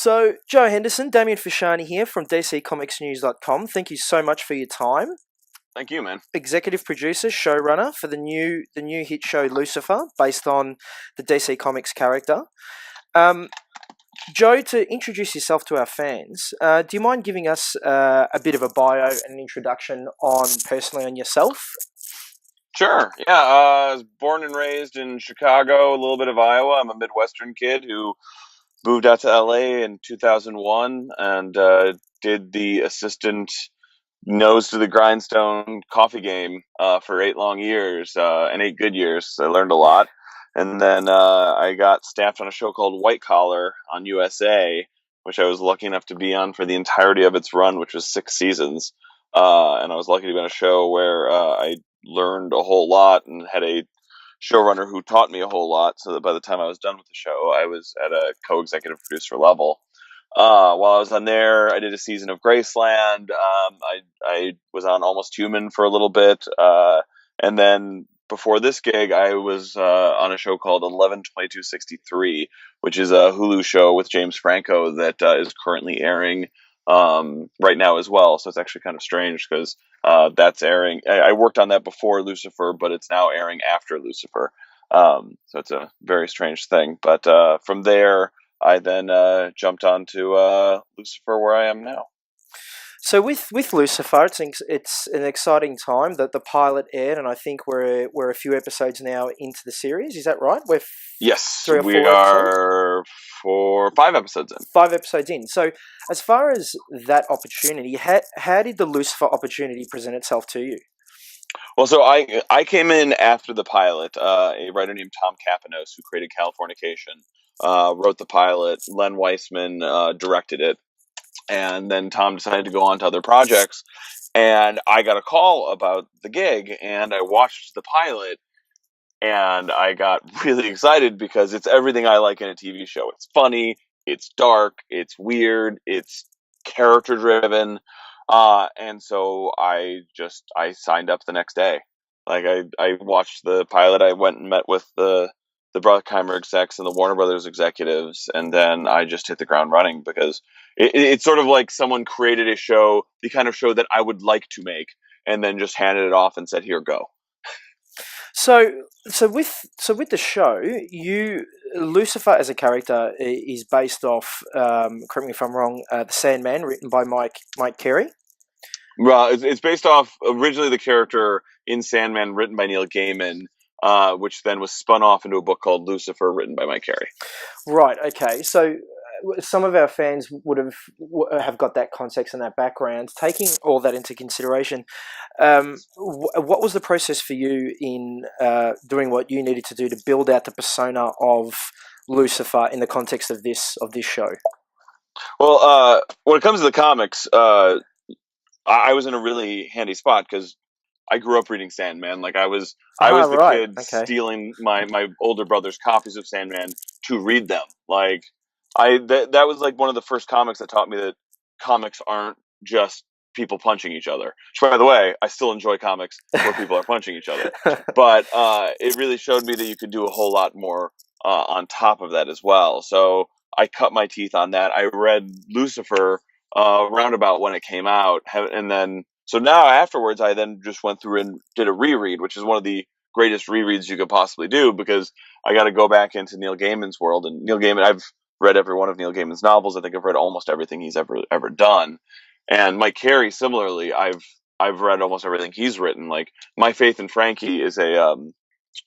So, Joe Henderson, Damien Fashani here from DCComicsNews.com. Thank you so much for your time. Thank you, man. Executive producer, showrunner for the new hit show Lucifer, based on the DC Comics character. Joe, to introduce yourself to our fans, do you mind giving us a bit of a bio and an introduction personally on yourself? Sure. Yeah, I was born and raised in Chicago, a little bit of Iowa. I'm a Midwestern kid who moved out to LA in 2001 and did the assistant nose to the grindstone coffee game for 8 long years and 8 good years. I learned a lot. And then I got staffed on a show called White Collar on USA, which I was lucky enough to be on for the entirety of its run, which was 6 seasons. And I was lucky to be on a show where I learned a whole lot and had a showrunner who taught me a whole lot, so that by the time I was done with the show, I was at a co-executive producer level. While I was on there, I did a season of Graceland. I was on Almost Human for a little bit. And then before this gig, I was on a show called 11/22/63, which is a Hulu show with James Franco that is currently airing right now as well. So it's actually kind of strange because that's airing. I worked on that before Lucifer, but it's now airing after Lucifer. So it's a very strange thing. But from there, I then jumped on to Lucifer, where I am now. So with Lucifer, it's an exciting time that the pilot aired, and I think we're a few episodes now into the series. Is that right? Yes, 3 or 4 we are 5 episodes in. 5 episodes in. So as far as that opportunity, how did the Lucifer opportunity present itself to you? Well, so I came in after the pilot. A writer named Tom Kapanos, who created Californication, wrote the pilot. Len Weissman directed it. And then Tom decided to go on to other projects. And I got a call about the gig, and I watched the pilot, and I got really excited because it's everything I like in a TV show. It's funny, it's dark, it's weird, it's character-driven. And so I signed up the next day. Like I watched the pilot. I went and met with the Bruckheimer execs and the Warner Brothers executives, and then I just hit the ground running because it's sort of like someone created a show, the kind of show that I would like to make, and then just handed it off and said, "Here, go." So with the show, Lucifer as a character is based off, correct me if I'm wrong, The Sandman, written by Mike Carey. Well, it's based off originally the character in Sandman, written by Neil Gaiman, which then was spun off into a book called Lucifer, written by Mike Carey. Right. Okay. So some of our fans would have got that context and that background. Taking all that into consideration, what was the process for you in doing what you needed to do to build out the persona of Lucifer in the context of this show? Well, when it comes to the comics, I was in a really handy spot because I grew up reading Sandman. Like I was the kid stealing my older brother's copies of Sandman to read them. Like that was like one of the first comics that taught me that comics aren't just people punching each other. Which, by the way, I still enjoy comics where people are punching each other. But it really showed me that you could do a whole lot more on top of that as well. So I cut my teeth on that. I read Lucifer around about when it came out, and then so now afterwards I then just went through and did a reread, which is one of the greatest rereads you could possibly do, because I got to go back into Neil Gaiman's world. And Neil Gaiman, I've read every one of Neil Gaiman's novels. I think I've read almost everything he's ever done. And Mike Carey, similarly, I've read almost everything he's written. Like My Faith in Frankie is a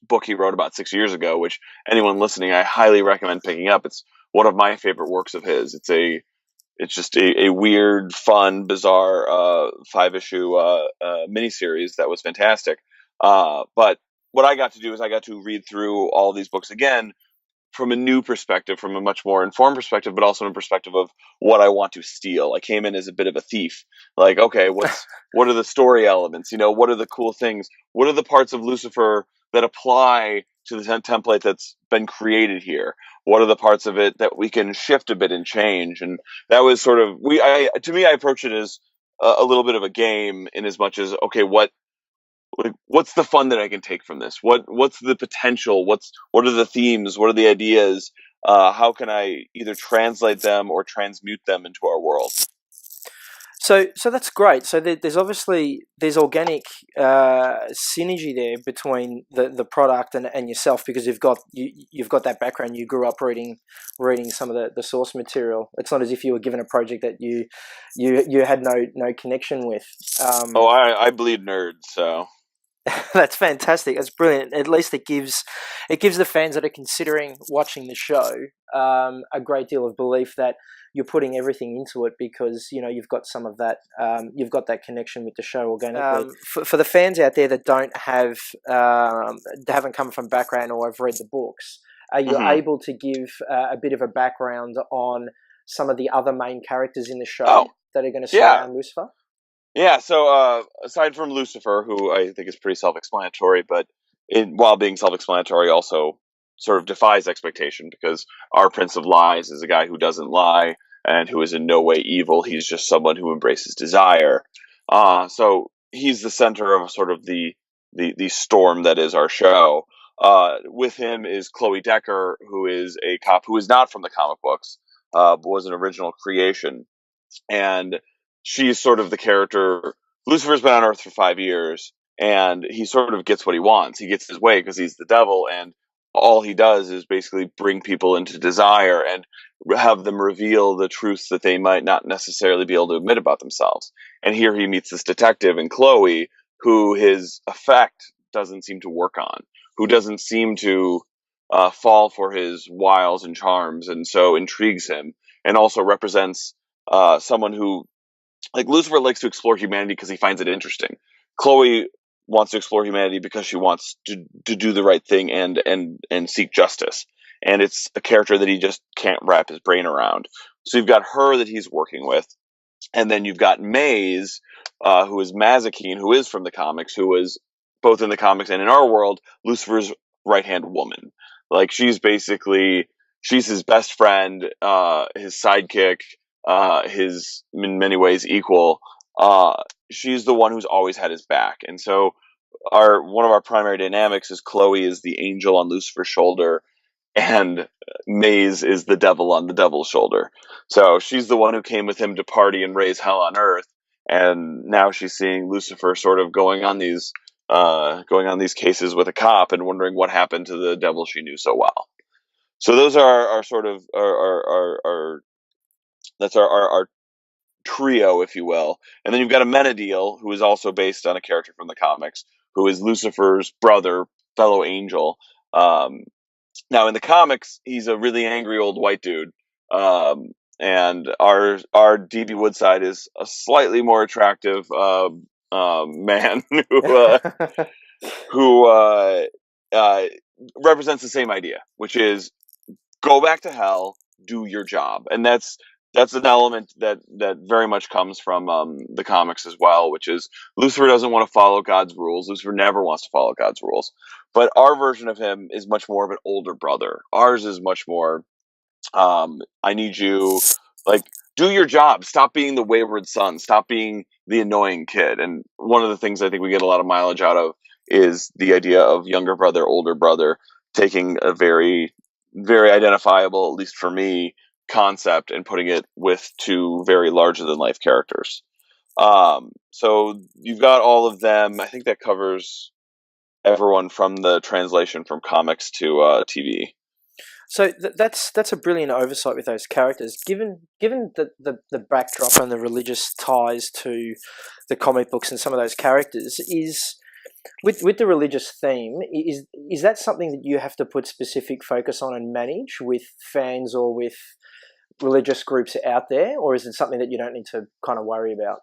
book he wrote about 6 years ago, which anyone listening, I highly recommend picking up. It's one of my favorite works of his. It's just a weird, fun, bizarre 5-issue miniseries that was fantastic. But what I got to do is I got to read through all these books again from a new perspective, from a much more informed perspective, but also in a perspective of what I want to steal. I came in as a bit of a thief. Like, okay, what are the story elements? What are the cool things? What are the parts of Lucifer that apply to the template that's been created here? What are the parts of it that we can shift a bit and change? And that was sort of to me, I approach it as a little bit of a game, in as much as, okay, what's the fun that I can take from this? What's the potential? What are the themes? What are the ideas? how can I either translate them or transmute them into our world? So that's great. So there's obviously organic synergy there between the product and yourself, because you've got that background. You grew up reading some of the source material. It's not as if you were given a project that you had no connection with. I bleed nerds, so that's fantastic. That's brilliant. At least it gives the fans that are considering watching the show a great deal of belief that you're putting everything into it, because you've got some of that, you've got that connection with the show organically. For the fans out there that don't have haven't come from background or have read the books, are you able to give a bit of a background on some of the other main characters in the show that are going to surround Lucifer? Yeah, so aside from Lucifer, who I think is pretty self-explanatory, but while being self-explanatory, also sort of defies expectation, because our Prince of Lies is a guy who doesn't lie and who is in no way evil. He's just someone who embraces desire. So he's the center of sort of the storm that is our show. With him is Chloe Decker, who is a cop who is not from the comic books, but was an original creation. And she's sort of the character. Lucifer's been on Earth for 5 years, and he sort of gets what he wants. He gets his way because he's the devil, and all he does is basically bring people into desire and have them reveal the truths that they might not necessarily be able to admit about themselves. And here he meets this detective in Chloe, who his effect doesn't seem to work on, who doesn't seem to fall for his wiles and charms, and so intrigues him, and also represents someone who, like, Lucifer likes to explore humanity because he finds it interesting. Chloe wants to explore humanity because she wants to do the right thing and seek justice. And it's a character that he just can't wrap his brain around. So you've got her that he's working with. And then you've got Maze, who is Mazikeen, who is from the comics, who is both in the comics and in our world, Lucifer's right-hand woman. Like, she's his best friend, his sidekick, his, in many ways, equal. She's the one who's always had his back. And so one of our primary dynamics is Chloe is the angel on Lucifer's shoulder, and Maze is the devil on the devil's shoulder. So she's the one who came with him to party and raise hell on earth, and now she's seeing Lucifer sort of going on these cases with a cop and wondering what happened to the devil she knew so well. So those are our sort of that's our trio, if you will. And then you've got Amenadiel, who is also based on a character from the comics, who is Lucifer's brother, fellow angel. Now, in the comics, he's a really angry old white dude. And our DB Woodside is a slightly more attractive man who represents the same idea, which is go back to hell, do your job. And that's an element that very much comes from the comics as well, which is Lucifer doesn't want to follow God's rules. Lucifer never wants to follow God's rules. But our version of him is much more of an older brother. Ours is much more, I need you, like, do your job. Stop being the wayward son. Stop being the annoying kid. And one of the things I think we get a lot of mileage out of is the idea of younger brother, older brother, taking a very, very identifiable, at least for me, concept and putting it with two very larger than life characters. So you've got all of them. I think that covers everyone from the translation from comics to TV. So that's a brilliant oversight with those characters. Given the backdrop and the religious ties to the comic books and some of those characters, is with the religious theme, is that something that you have to put specific focus on and manage with fans or with religious groups out there, or is it something that you don't need to kind of worry about?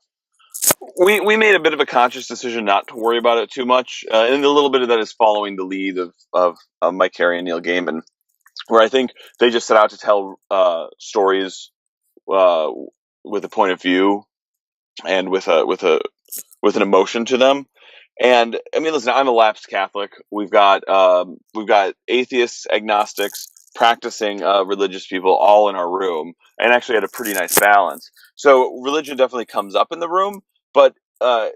We made a bit of a conscious decision not to worry about it too much, and a little bit of that is following the lead of Mike Carey and Neil Gaiman, where I think they just set out to tell stories with a point of view and with an emotion to them. And I mean, listen, I'm a lapsed Catholic. We've got atheists, agnostics, practicing religious people all in our room, and actually had a pretty nice balance. So religion definitely comes up in the room, but to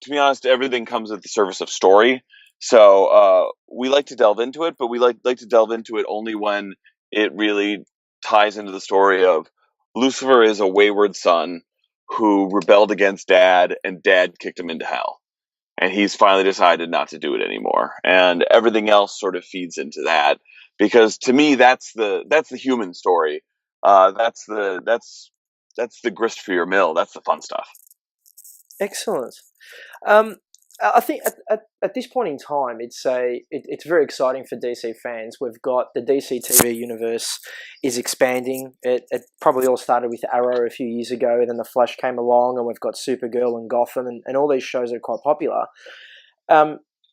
be honest, everything comes at the service of story. So we like to delve into it, but we like to delve into it only when it really ties into the story of Lucifer is a wayward son who rebelled against dad, and dad kicked him into hell. And he's finally decided not to do it anymore. And everything else sort of feeds into that. Because to me, that's the human story. That's the grist for your mill. That's the fun stuff. Excellent. I think at this point in time, it's very exciting for DC fans. We've got the DC TV universe is expanding. It probably all started with Arrow a few years ago, and then the Flash came along, and we've got Supergirl and Gotham, and all these shows are quite popular.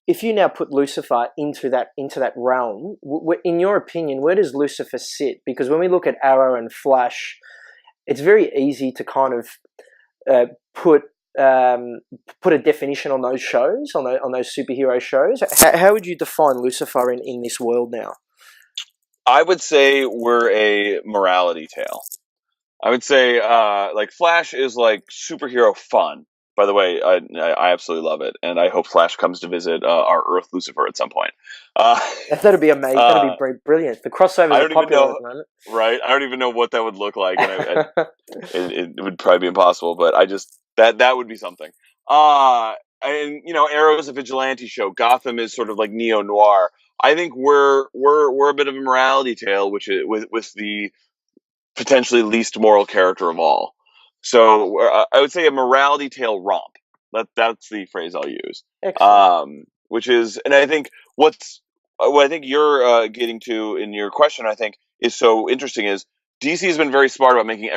If you now put Lucifer into that realm, in your opinion, where does Lucifer sit? Because when we look at Arrow and Flash, it's very easy to kind of put a definition on those shows, on those superhero shows. How would you define Lucifer in this world now? I would say we're a morality tale. I would say like Flash is like superhero fun. By the way, I absolutely love it, and I hope Flash comes to visit our Earth Lucifer at some point. That'd be amazing. That'd be brilliant. The crossovers are popular at the moment. Right? I don't even know what that would look like, and it would probably be impossible. But I just that would be something. And Arrow is a vigilante show. Gotham is sort of like neo noir. I think we're a bit of a morality tale, which is with the potentially least moral character of all. So I would say a morality tale romp. That's the phrase I'll use. Which is, and I think what I think you're getting to in your question, I think, is so interesting is DC has been very smart about making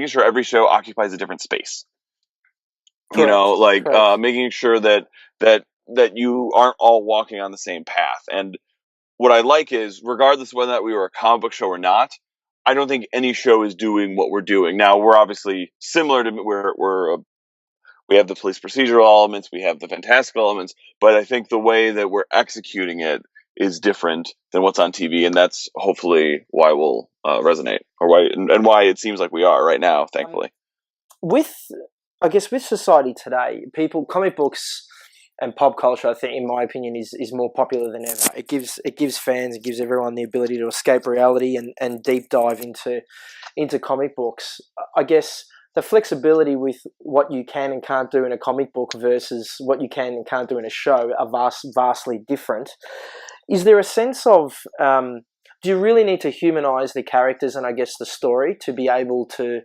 sure every show occupies a different space. Correct. Making sure that you aren't all walking on the same path. And what I like is, regardless of whether or not we were a comic book show or not, I don't think any show is doing what we're doing. Now, we're obviously similar to we have the police procedural elements, we have the fantastical elements, but I think the way that we're executing it is different than what's on TV, and that's hopefully why we'll resonate, or why it seems like we are right now, thankfully. With society today, comic books and pop culture, I think, in my opinion, is more popular than ever. It gives fans, it gives everyone the ability to escape reality and deep dive into comic books. I guess the flexibility with what you can and can't do in a comic book versus what you can and can't do in a show are vastly different. Is there a sense of do you really need to humanize the characters and I guess the story to be able to,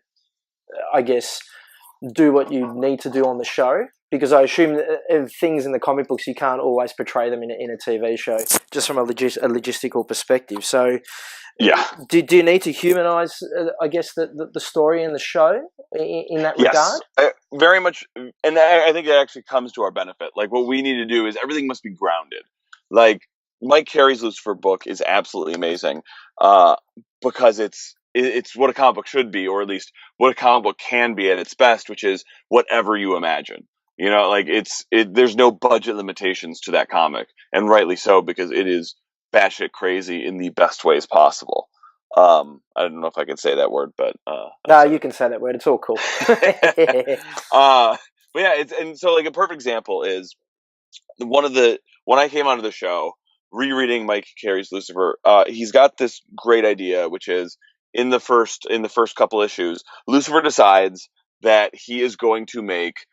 I guess, do what you need to do on the show? Because I assume things in the comic books, you can't always portray them in a TV show, just from a logistical perspective. So, yeah, do you need to humanize, I guess, the story in the show in that regard? Yes, very much. And I think it actually comes to our benefit. Like, what we need to do is everything must be grounded. Like, Mike Carey's Lucifer book is absolutely amazing because it's what a comic book should be, or at least what a comic book can be at its best, which is whatever you imagine. There's no budget limitations to that comic, and rightly so, because it is batshit crazy in the best ways possible. I don't know if I can say that word, but no, you can say that word. It's all cool. But yeah, so like a perfect example is when I came onto the show, rereading Mike Carey's Lucifer, he's got this great idea, which is in the first couple issues, Lucifer decides that he is going to make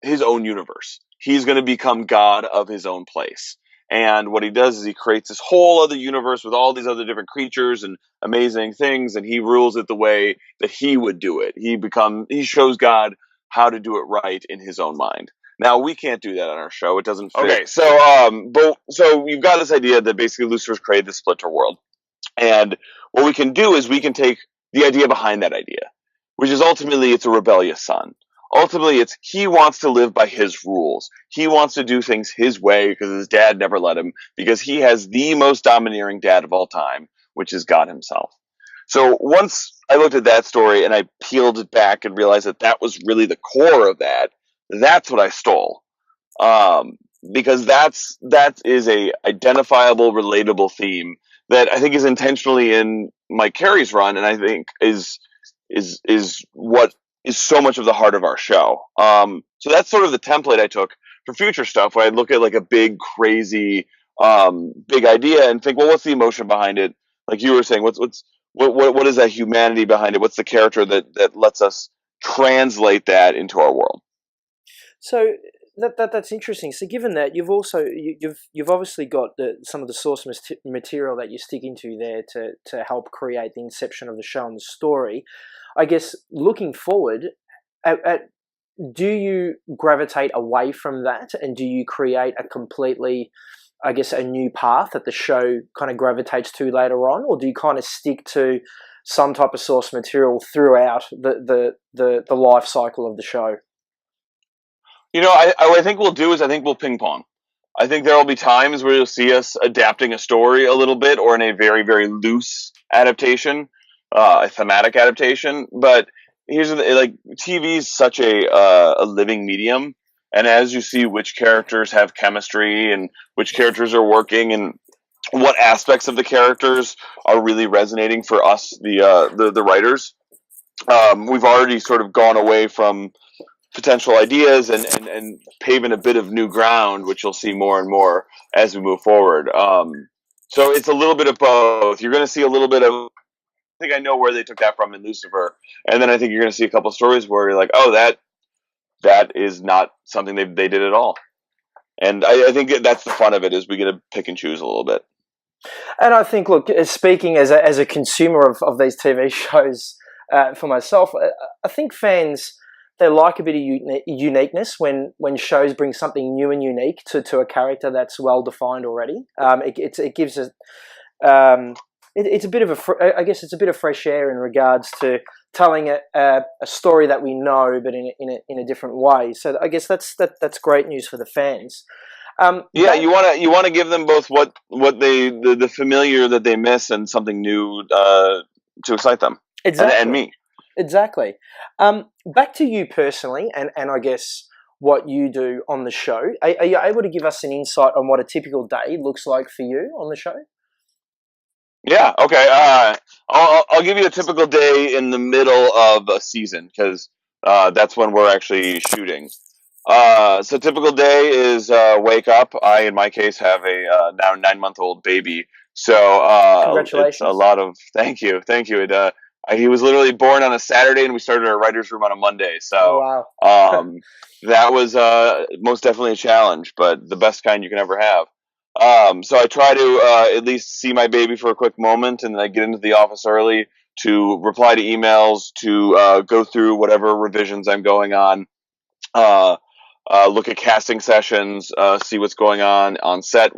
his own universe. He's going to become god of his own place. And what he does is he creates this whole other universe with all these other different creatures and amazing things, and he rules it the way that he would do it. He shows God how to do it right in his own mind. Now, we can't do that on our show. It doesn't fit. Okay, so you've got this idea that basically Lucifer's created this splinter world. And what we can do is we can take the idea behind that idea, which is ultimately it's a rebellious son. Ultimately, he wants to live by his rules. He wants to do things his way because his dad never let him, because he has the most domineering dad of all time, which is God himself. So once I looked at that story and I peeled it back and realized that was really the core of that, that's what I stole. Because that is a identifiable, relatable theme that I think is intentionally in Mike Carey's run, and I think is what is so much of the heart of our show. So that's sort of the template I took for future stuff, where I look at like a big, crazy, big idea and think, well, what's the emotion behind it? like you were saying, what is that humanity behind it? What's the character that lets us translate that into our world? So that's interesting. So given that you've also you've obviously got some of the source material that you stick into there to help create the inception of the show and the story, I guess looking forward, do you gravitate away from that and do you create a completely, I guess, a new path that the show kind of gravitates to later on, or do you kind of stick to some type of source material throughout the life cycle of the show? What I think we'll do is I think we'll ping pong. I think there will be times where you'll see us adapting a story a little bit, or in a very, very loose adaptation, a thematic adaptation. But here's like TV is such a living medium, and as you see which characters have chemistry and which characters are working, and what aspects of the characters are really resonating for us, the writers, we've already sort of gone away from potential ideas and paving a bit of new ground, which you'll see more and more as we move forward. So it's a little bit of both. You're going to see a little bit of, I think I know where they took that from in Lucifer, and then I think you're going to see a couple of stories where you're like, oh, that is not something they did at all. And I think that's the fun of it, is we get to pick and choose a little bit. And I think, look, speaking as a consumer of these TV shows for myself, I think fans, they like a bit of uniqueness when shows bring something new and unique to a character that's well defined already. It gives it it's a bit of I guess it's a bit of fresh air in regards to telling a story that we know, but in a different way. So I guess that's great news for the fans. You want to give them both what they the familiar that they miss and something new to excite them. Exactly. And me. Exactly. Back to you personally, and I guess what you do on the show. Are you able to give us an insight on what a typical day looks like for you on the show? Yeah. Okay. I'll give you a typical day in the middle of a season, because that's when we're actually shooting. So typical day is wake up. I, in my case, have a now 9-month-old baby. So congratulations. It's a lot of thank you. He was literally born on a Saturday, and we started our writer's room on a Monday. So wow. that was most definitely a challenge, but the best kind you can ever have. So I try to at least see my baby for a quick moment, and then I get into the office early to reply to emails, to go through whatever revisions I'm going on, look at casting sessions, see what's going on set.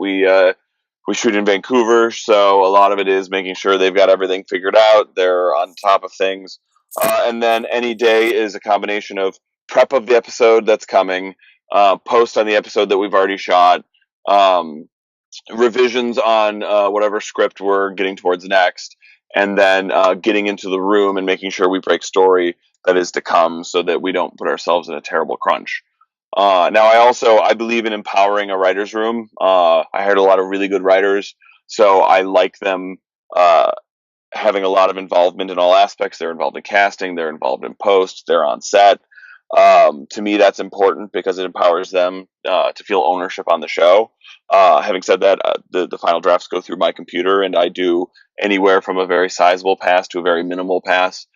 We shoot in Vancouver, so a lot of it is making sure they've got everything figured out. They're on top of things. And then any day is a combination of prep of the episode that's coming, post on the episode that we've already shot, revisions on whatever script we're getting towards next, and then getting into the room and making sure we break story that is to come, so that we don't put ourselves in a terrible crunch. Now, I believe in empowering a writer's room. I hired a lot of really good writers, so I like them having a lot of involvement in all aspects. They're involved in casting, they're involved in post, they're on set. To me, that's important because it empowers them to feel ownership on the show. Having said that, the final drafts go through my computer, and I do anywhere from a very sizable pass to a very minimal pass,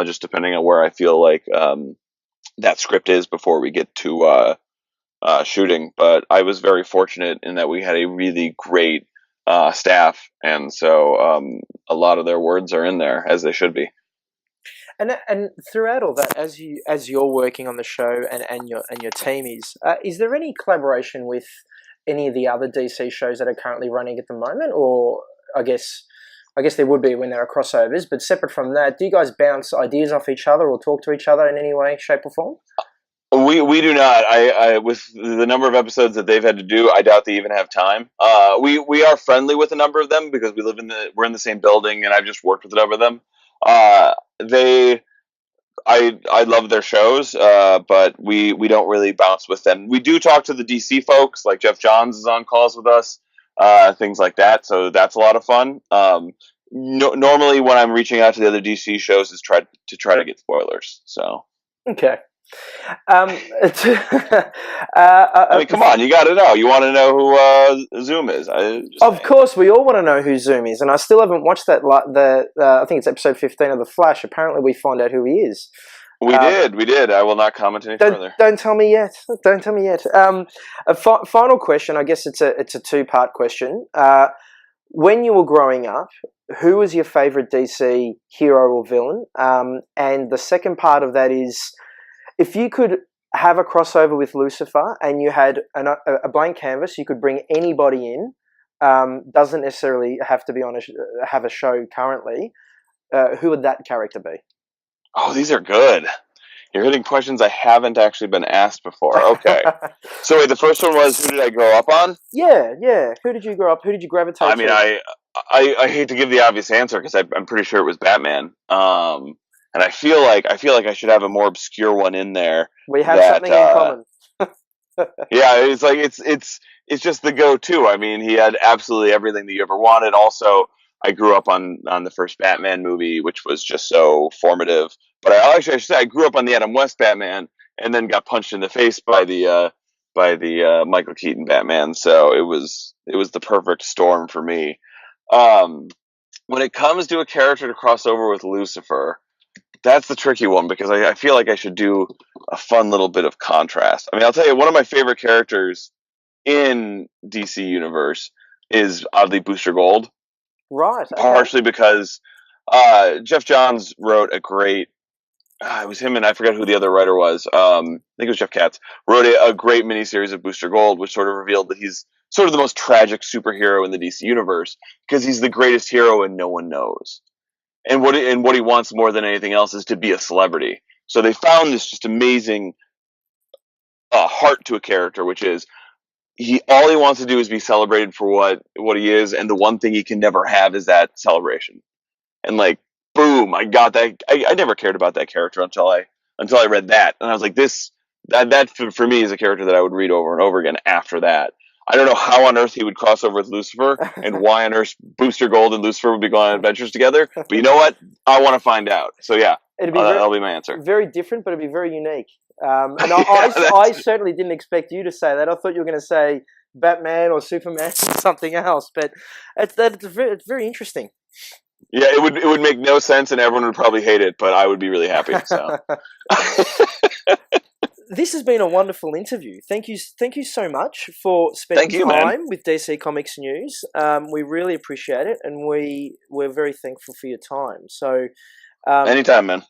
just depending on where I feel like that script is before we get to shooting. But I was very fortunate in that we had a really great staff, and so a lot of their words are in there, as they should be. And throughout all that, as you're working on the show and your team is there any collaboration with any of the other DC shows that are currently running at the moment? Or I guess there would be when there are crossovers, but separate from that, do you guys bounce ideas off each other or talk to each other in any way, shape, or form? We do not. I with the number of episodes that they've had to do, I doubt they even have time. We are friendly with a number of them because we're in the same building, and I've just worked with a number of them. I love their shows, but we don't really bounce with them. We do talk to the DC folks, like Jeff Johns is on calls with us, things like that. So that's a lot of fun. Normally when I'm reaching out to the other DC shows is try to get spoilers. So okay. I mean, come on, you got to know. You want to know who Zoom is? Of course, we all want to know who Zoom is, and I still haven't watched that. I think it's episode 15 of The Flash. Apparently, we find out who he is. We did. I will not comment any further. Don't tell me yet. Don't tell me yet. A final question. I guess it's a two-part question. When you were growing up, who was your favorite DC hero or villain? And the second part of that is, if you could have a crossover with Lucifer and you had a blank canvas, you could bring anybody in. Doesn't necessarily have to be have a show currently. Who would that character be? Oh, these are good. You're hitting questions I haven't actually been asked before. Okay. So wait, the first one was, who did I grow up on? Yeah. Who did you grow up? Who did you gravitate to? I mean, I hate to give the obvious answer because I'm pretty sure it was Batman. And I feel like I should have a more obscure one in there. We have something in common. Yeah, it's like it's just the go-to. I mean, he had absolutely everything that you ever wanted. Also, I grew up on the first Batman movie, which was just so formative. But I should say I grew up on the Adam West Batman, and then got punched in the face by the Michael Keaton Batman. So it was the perfect storm for me. When it comes to a character to cross over with Lucifer, that's the tricky one because I feel like I should do a fun little bit of contrast. I mean, I'll tell you, one of my favorite characters in DC Universe is oddly Booster Gold. Right. Okay. Partially because Jeff Johns wrote a great. It was him and I forget who the other writer was. I think it was Jeff Katz. Wrote a great miniseries of Booster Gold, which sort of revealed that he's sort of the most tragic superhero in the DC universe because he's the greatest hero and no one knows. And what he wants more than anything else is to be a celebrity. So they found this just amazing heart to a character, which is all he wants to do is be celebrated for what he is, and the one thing he can never have is that celebration. And like, boom, I got that. I never cared about that character until I read that, and I was like, that for me is a character that I would read over and over again after that. I don't know how on earth he would cross over with Lucifer and why on earth Booster Gold and Lucifer would be going on adventures together. But you know what? I want to find out. So yeah, that'll be my answer. Very different, but it'd be very unique. And I certainly didn't expect you to say that. I thought you were going to say Batman or Superman or something else. But it's very interesting. Yeah, it would make no sense, and everyone would probably hate it, but I would be really happy. So. This has been a wonderful interview. Thank you so much for spending time with DC Comics News. We really appreciate it, and we're very thankful for your time. So, anytime, man.